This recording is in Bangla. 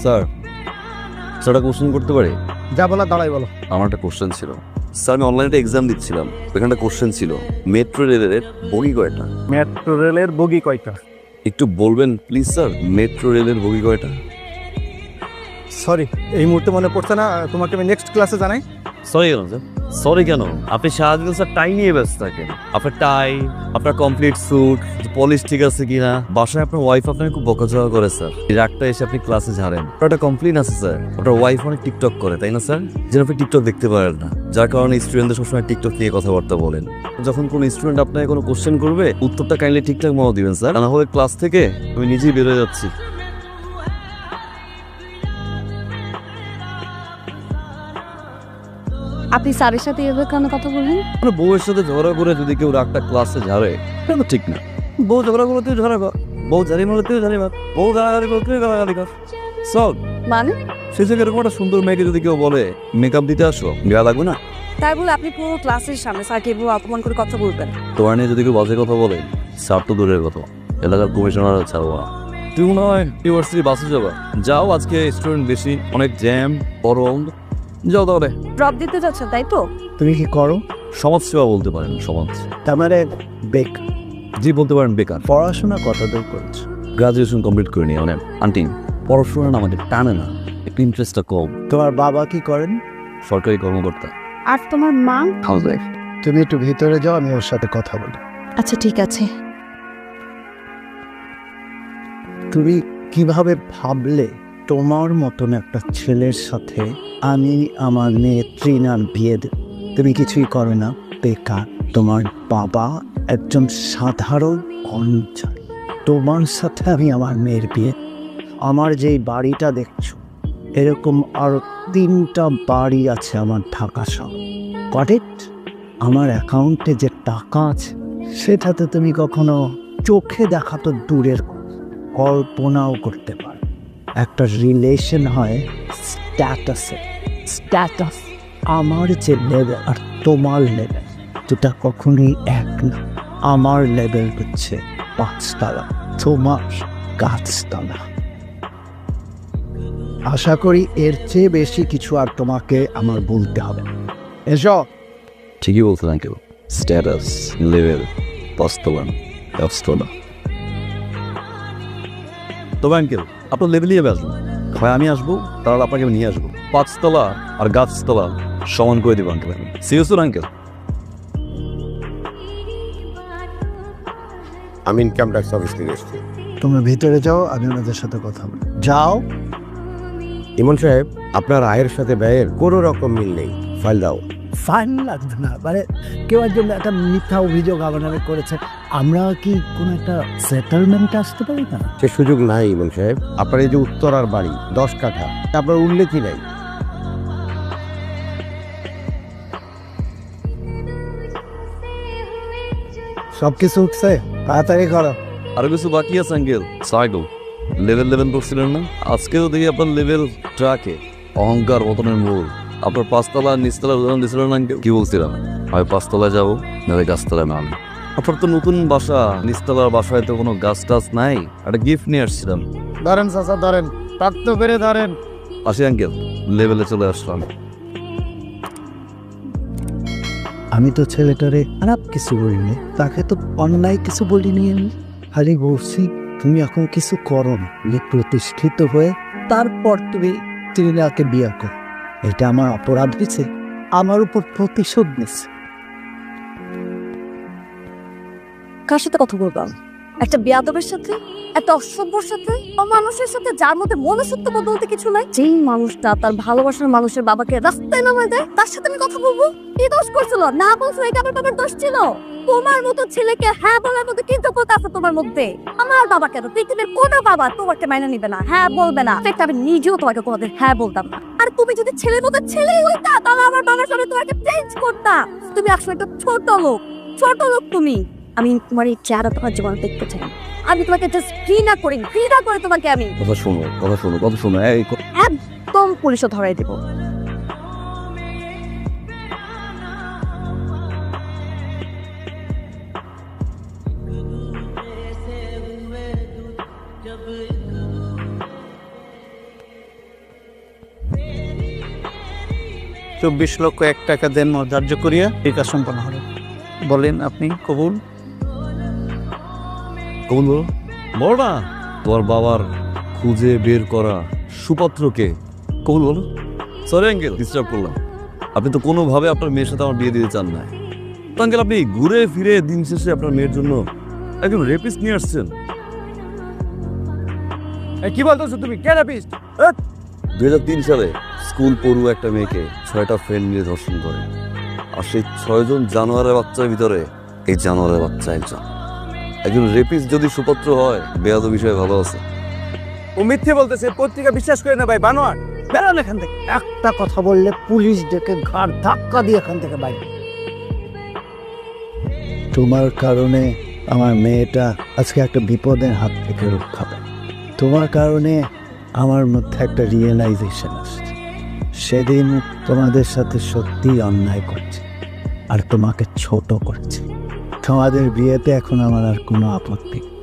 স্যার একটা কোশ্চেন করতে পারি? যা বলা দাঁড়াই বলো। আমার একটা কোশ্চেন ছিল স্যার, আমি অনলাইনে এক্সাম দিচ্ছিলাম, ওখানে কোশ্চেন ছিল মেট্রো রেলের বগি কয়টা? মেট্রো রেলের বগি কয়টা? একটু বলবেন প্লিজ স্যার, মেট্রো রেলের বগি কয়টা? সরি, এই মুহূর্তে মনে পড়ছে না, তোমাকে আমি নেক্সট ক্লাসে জানাই। সরি কেন স্যার? সরি কেন? আপনি সারাদিন স্যার টাই নিয়ে ব্যস্ত থাকেন। আপনার টাই, আপনার কমপ্লিট স্যুট, পলিশ ঠিক আছে কিনা, বাসায় আপনার ওয়াইফ আপনাকে খুব বকাঝকা করে স্যার। এই রাগটা এসে আপনি ক্লাসে ঝাড়েন। একটা কমপ্লেন আছে স্যার, আপনার ওয়াইফ অনেক টিকটক করে, তাই না স্যার? যেন আপনি টিকটক দেখতে পারেন না, যার কারণে স্টুডেন্টদের সবসময় টিকটক নিয়ে কথাবার্তা বলেন। যখন কোনো স্টুডেন্ট আপনাকে কোনো কোশ্চেন করবে, উত্তরটা কাইন্ডলি ঠিকঠাক মতো দিবেন স্যার, না হলে ক্লাস থেকে আমি নিজেই বেরোয় যাচ্ছি। আপনি স্যারের সাথে এভাবে কেন কথা বললেন? মানে বউয়ের সাথে ঝগড়া করে যদি কেউ রাগটা ক্লাসে ঝাড়ে, এটা তো ঠিক না। বউ ঝগড়া করলে তুই ঝাড়াবা, বউ ঝাড়ি মারলে তুই ঝাড়িবা, বউ গালাগালি করলে তুই গালাগালি কর। সব মানে সে জায়গায় এরকম একটা সুন্দর মেয়েকে যদি কেউ বলে মেকআপ দিতে আসো, গায়ে লাগবে না? তাই বলে আপনি পুরো ক্লাসের সামনে স্যারকে এভাবে অপমান করে কথা বলবেন? তোমার নিয়ে যদি কেউ বাজে কথা বলে, স্যার তো দূরের কথা, এলাকার কমিশনার ছাড়বো না। তুই মনে হয় ইউনিভার্সিটি বাসে যাবা, যাও, আজকে স্টুডেন্ট বেশি, অনেক জ্যাম, গরম, যাও তাহলে। ড্রপ দিতে যাচ্ছেন তাই তো? তুমি কি করো? সমাজ সেবা বলতে পারেন, সমাজ। তার মানে বেক জি বলতে পারেন বেকার। পড়াশোনা কতদূর করছো? গ্রাজুয়েশন কমপ্লিট করে নিয়ে মানে আন্টি পড়াশোনা না আমাদের টানে না, একটু ইন্টারেস্টটা কম। তোমার বাবা কি করেন? সরকারি কর্মকর্তা। আর তোমার মা? House wife. তুমি একটু ভিতরে যাও, আমি ওর সাথে কথা বলি। আচ্ছা ঠিক আছে। তুমি কিভাবে ভাবলে তোমার মতন একটা ছেলের সাথে আমি আমার মেয়ে ট্রিনার বিয়ে দেব? তুমি কিছুই করো না, বেকার। তোমার বাবা একজন সাধারণ কর্মচারী, তোমার সাথে আমি আমার মেয়ের বিয়ে। আমার যেই বাড়িটা দেখছো, এরকম আরো 3টা বাড়ি আছে আমার ঢাকা শহর। Got it? আমার অ্যাকাউন্টে যে টাকা আছে, সেটাতে তুমি কখনো চোখে দেখা তো দূরের কথা, কল্পনাও করতে পারো। একটা রিলেশন হয় স্ট্যাটাসে। স্ট্যাটাস, আমার যে লেভেল আর তোমার লেভেল দুটা কখনোই এক না। আমার লেভেল হচ্ছে 5 তলা, তোমার গাছতলা। আশা করি এর চেয়ে বেশি কিছু আর তোমাকে আমার বলতে হবে না। এসো। ঠিকই বলছেন কেউ, স্ট্যাটাস, লেভেল, বাস্তবায়ন, ব্যবস্থা। তবে আঙ্কেল আপনার লেভেলই আসবো, হয় আমি আসবো, তাহলে আপনাকে আমি নিয়ে আসবো। 5 তলা আর গাছতলা সমান করে দেবো আঙ্কেল। আমি সিরিয়াস আঙ্কেল। আমি ইনকাম ট্যাক্স অফিস থেকে এসেছি। তোমরা ভিতরে যাও, আমি ওনাদের সাথে কথা বলি। যাও। ইমন সাহেব, আপনার আয়ের সাথে ব্যয়ের কোনো রকম মিল নেই, ফাইল দাও। ফাইন লাগবে না, মানে কেউ একজন একটা মিথ্যা অভিযোগ আমার নামে করেছে, আমরা কি কোনো একটা সেটেলমেন্টে আসতে পারি না? সে সুযোগ নাই ইমন সাহেব। আপনার এই যে উত্তরার বাড়ি 10 কাঠা, আপনার উল্লেখই নাই। সব কিছু উঠছে, তাড়াতাড়ি করো। আরো কিছু বাকি আছে আঙ্কেল। সাইকেল লেভেল করছিলেন না, আজকেও দেখি আপনার লেভেল ট্রাকে। অহংকার পতনের মূল। আপনার 5 তলা নিচতলার উদাহরণ দিয়েছিলেন আঙ্কেল, কি বলছিলাম? হয় 5 তলায় যাবো, নাহলে গাছতলায় নামবো। আপনার তো নতুন বাসা, নিচতলার বাসায় তো কোনো গাছ টাছ নাই, একটা গিফট নিয়ে আসছিলাম। ধরেন চাচা, ধরেন, প্রাপ্ত করে ধরেন। আসি আঙ্কেল, লেভেলে চলে আসলাম। আমি তো ছেলেটারে খারাপ কিছু বলিনি, তাকে তো অন্যায় কিছু বলিনি। আমি খালি বলছি তুমি এখন কিছু করো না, প্রতিষ্ঠিত হয়ে তারপর তুমি ট্রিনাকে বিয়ে করো। এটা আমার অপরাধ হয়েছে, আমার উপর প্রতিশোধ নিচ্ছে। কার সাথে কথা বলবাম? একটা বেয়াদবের সাথে, একটা অসভ্যর সাথে, মানুষের সাথে যার মধ্যে মনুষ্যত্ব বলতে কিছু নাই। যেই মানুষটা তার ভালোবাসার মানুষের বাবাকে রাস্তায় নামায় দেয়, তার সাথে আমি কথা বলবো? কি দোষ করছিল? না বলছো এটা আমার বাবার দোষ ছিল? তোমার মতো ছেলেকে হ্যাঁ বলার মতো কি যোগ্যতা আছে তোমার মধ্যে? আমার বাবা কেন, পৃথিবীর কোনো বাবা তোমাকে মাইনে নিবে না, হ্যাঁ বলবে না। আমি নিজেও তোমাকে কোনোদিন হ্যাঁ বলতাম না। আর তুমি যদি ছেলের মতো ছেলেই হইতা, তাহলে আমার বাবার সামনে তোমাকে চেঞ্জ করতাম। তুমি আসলে একটা ছোট লোক, ছোট লোক তুমি। আমি তোমার এই চেহারা তোমার জীবনে দেখতে চাই। আমি তোমাকে জাস্ট ঘৃণা করি, ঘৃণা করে তোমাকে আমি। কথা শোনো, কথা শোনো, কথা শোনো। একদম পুলিশে ধরাই দেবো। 24,01,000 দেন ধার্য করিয়া এই কাজ সম্পন্ন হলো। বলেন আপনি কবুল? কবুল বলো। বলো না তোমার বাবার খুঁজে বের করা সুপাত্রকে। কবুল বলো। সরি আঙ্কেল, ডিস্টার্ব করলাম। আপনি তো কোনোভাবে আপনার মেয়ের সাথে আমার বিয়ে দিতে চান না। তো আঙ্কেল, আপনি ঘুরে ফিরে দিন শেষে আপনার মেয়ের জন্য একজন রেপিস্ট নিয়ে আসছেন। কি বলতেছো তুমি? কে রেপিস্ট? 2003 সালে স্কুল পড়ুয়া একটা মেয়েকে 6টা ফ্রেন্ড নিয়ে ধর্ষণ করে। আর সেই 6 জন জানোয়ারের বাচ্চার ভিতরে এই জানোয়ারের বাচ্চা একজন রেপিস্ট যদি সুপাত্র হয়, বেয়াদ বিষয়ে ভালো আছে। ও মিথ্যে বলতেছে, পত্রিকা বিশ্বাস করে না ভাই, বানোয়ার। বেরোন এখান থেকে। একটা কথা বললে পুলিশ ডেকে ঘাড় ধাক্কা দিয়ে এখান থেকে বাইরে। তোমার কারণে আমার মেয়েটা আজকে একটা বিপদের হাত থেকে রক্ষা পায়। তোমার কারণে আমার মধ্যে একটা রিয়েলাইজেশন আসছে। সেদিন তোমাদের সাথে সত্যি অন্যায় করছে আর তোমাকে ছোট করছে। তোমাদের বিয়েতে এখন আমার আর কোনো আপত্তি নেই।